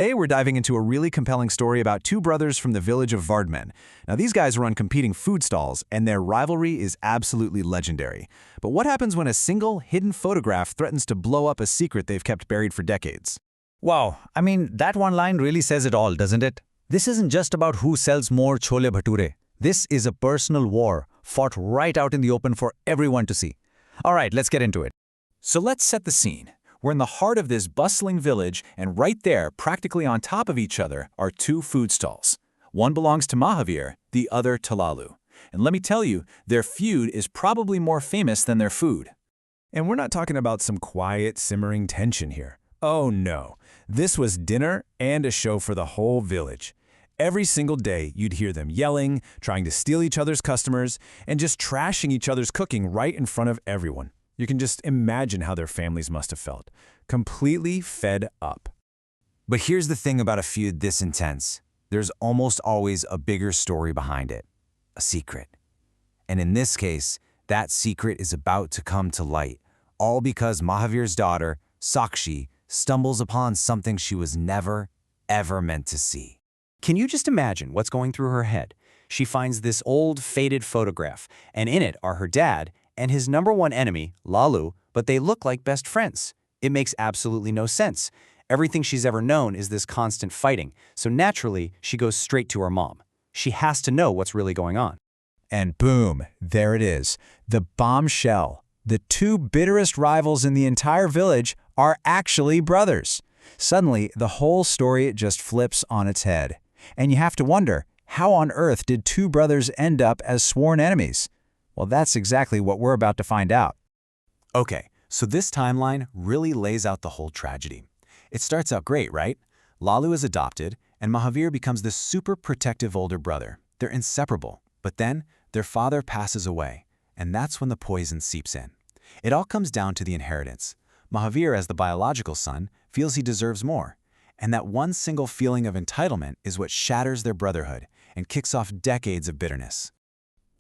Today, we're diving into a really compelling story about two brothers from the village of Vardmen. Now, these guys run competing food stalls, and their rivalry is absolutely legendary. But what happens when a single, hidden photograph threatens to blow up a secret they've kept buried for decades? Wow, that one line really says it all, doesn't it? This isn't just about who sells more chole bhature. This is a personal war, fought right out in the open for everyone to see. All right, let's get into it. So let's set the scene. We're in the heart of this bustling village, and right there, practically on top of each other, are two food stalls. One belongs to Mahavir, the other to Lalu. And let me tell you, their feud is probably more famous than their food. And we're not talking about some quiet, simmering tension here. Oh no, this was dinner and a show for the whole village. Every single day, you'd hear them yelling, trying to steal each other's customers, and just trashing each other's cooking right in front of everyone. You can just imagine how their families must have felt. Completely fed up. But here's the thing about a feud this intense. There's almost always a bigger story behind it. A secret. And in this case, that secret is about to come to light, all because Mahavir's daughter, Sakshi, stumbles upon something she was never, ever meant to see. Can you just imagine what's going through her head? She finds this old, faded photograph, and in it are her dad and his number one enemy, Lalu, but they look like best friends. It makes absolutely no sense. Everything she's ever known is this constant fighting, so naturally, she goes straight to her mom. She has to know what's really going on. And boom, there it is. The bombshell. The two bitterest rivals in the entire village are actually brothers. Suddenly, the whole story just flips on its head. And you have to wonder, how on earth did two brothers end up as sworn enemies? Well, that's exactly what we're about to find out. Okay, so this timeline really lays out the whole tragedy. It starts out great, right? Lalu is adopted, and Mahavir becomes this super protective older brother. They're inseparable, but then their father passes away, and that's when the poison seeps in. It all comes down to the inheritance. Mahavir, as the biological son, feels he deserves more, and that one single feeling of entitlement is what shatters their brotherhood and kicks off decades of bitterness.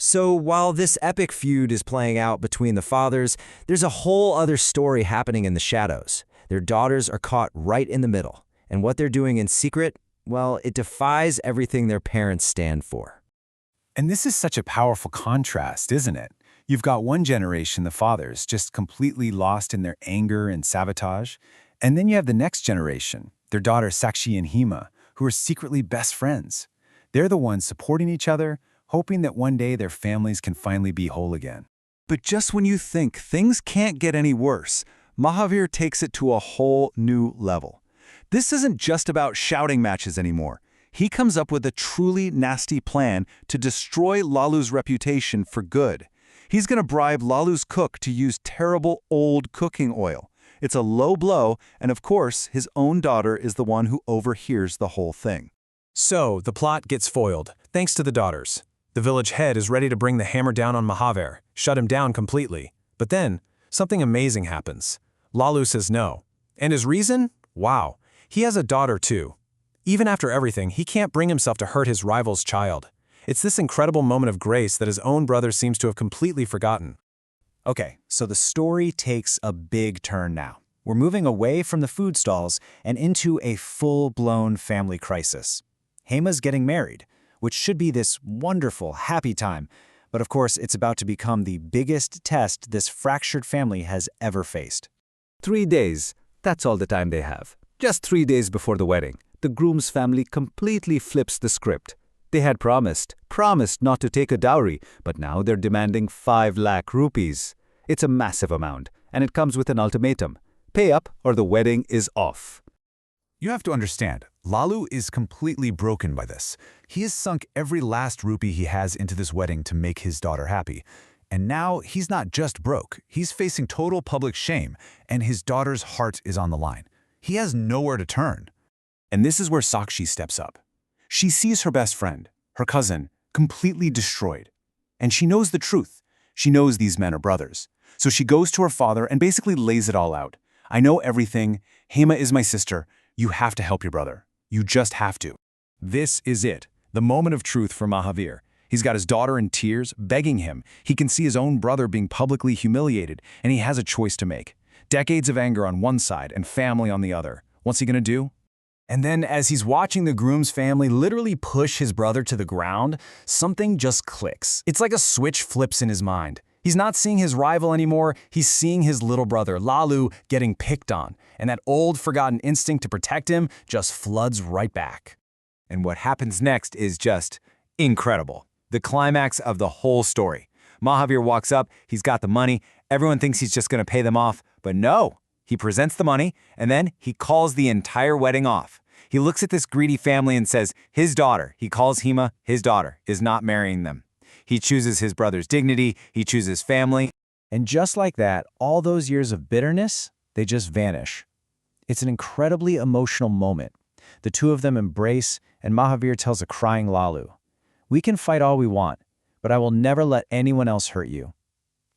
So while this epic feud is playing out between the fathers, there's a whole other story happening in the shadows. Their daughters are caught right in the middle, and what they're doing in secret, well, it defies everything their parents stand for. And this is such a powerful contrast, isn't it? You've got one generation, the fathers, just completely lost in their anger and sabotage, and then you have the next generation, their daughters Sakshi and Hema, who are secretly best friends. They're the ones supporting each other, hoping that one day their families can finally be whole again. But just when you think things can't get any worse, Mahavir takes it to a whole new level. This isn't just about shouting matches anymore. He comes up with a truly nasty plan to destroy Lalu's reputation for good. He's going to bribe Lalu's cook to use terrible old cooking oil. It's a low blow, and of course, his own daughter is the one who overhears the whole thing. So, the plot gets foiled, thanks to the daughters. The village head is ready to bring the hammer down on Mahavir, shut him down completely. But then, something amazing happens. Lalu says no. And his reason? Wow, he has a daughter too. Even after everything, he can't bring himself to hurt his rival's child. It's this incredible moment of grace that his own brother seems to have completely forgotten. Okay, so the story takes a big turn now. We're moving away from the food stalls and into a full-blown family crisis. Hema's getting married, which should be this wonderful, happy time, but of course it's about to become the biggest test this fractured family has ever faced. 3 days, that's all the time they have. Just 3 days before the wedding, the groom's family completely flips the script. They had promised not to take a dowry, but now they're demanding 5 lakh rupees. It's a massive amount, and it comes with an ultimatum. Pay up or the wedding is off. You have to understand, Lalu is completely broken by this. He has sunk every last rupee he has into this wedding to make his daughter happy. And now he's not just broke, he's facing total public shame, and his daughter's heart is on the line. He has nowhere to turn. And this is where Sakshi steps up. She sees her best friend, her cousin, completely destroyed. And she knows the truth. She knows these men are brothers. So she goes to her father and basically lays it all out. I know everything. Hema is my sister. You have to help your brother. You just have to. This is it, the moment of truth for Mahavir. He's got his daughter in tears, begging him. He can see his own brother being publicly humiliated, and he has a choice to make. Decades of anger on one side and family on the other. What's he going to do? And then as he's watching the groom's family literally push his brother to the ground, something just clicks. It's like a switch flips in his mind. He's not seeing his rival anymore, he's seeing his little brother, Lalu, getting picked on. And that old, forgotten instinct to protect him just floods right back. And what happens next is just incredible. The climax of the whole story. Mahavir walks up, he's got the money, everyone thinks he's just going to pay them off, but no. He presents the money, and then he calls the entire wedding off. He looks at this greedy family and says his daughter, he calls Hema his daughter, is not marrying them. He chooses his brother's dignity, he chooses family. And just like that, all those years of bitterness, they just vanish. It's an incredibly emotional moment. The two of them embrace, and Mahavir tells a crying Lalu, "We can fight all we want, but I will never let anyone else hurt you."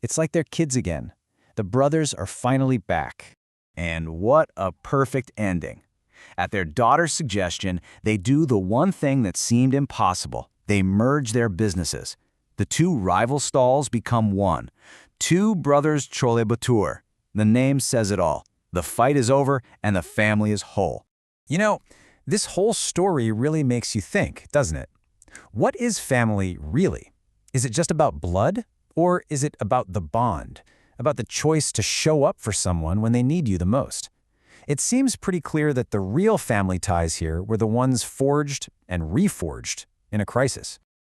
It's like they're kids again. The brothers are finally back. And what a perfect ending. At their daughter's suggestion, they do the one thing that seemed impossible. They merge their businesses. The two rival stalls become one. Two brothers Chole Bhatur. The name says it all. The fight is over and the family is whole. You know, this whole story really makes you think, doesn't it? What is family really? Is it just about blood? Or is it about the bond? About the choice to show up for someone when they need you the most? It seems pretty clear that the real family ties here were the ones forged and reforged in a crisis.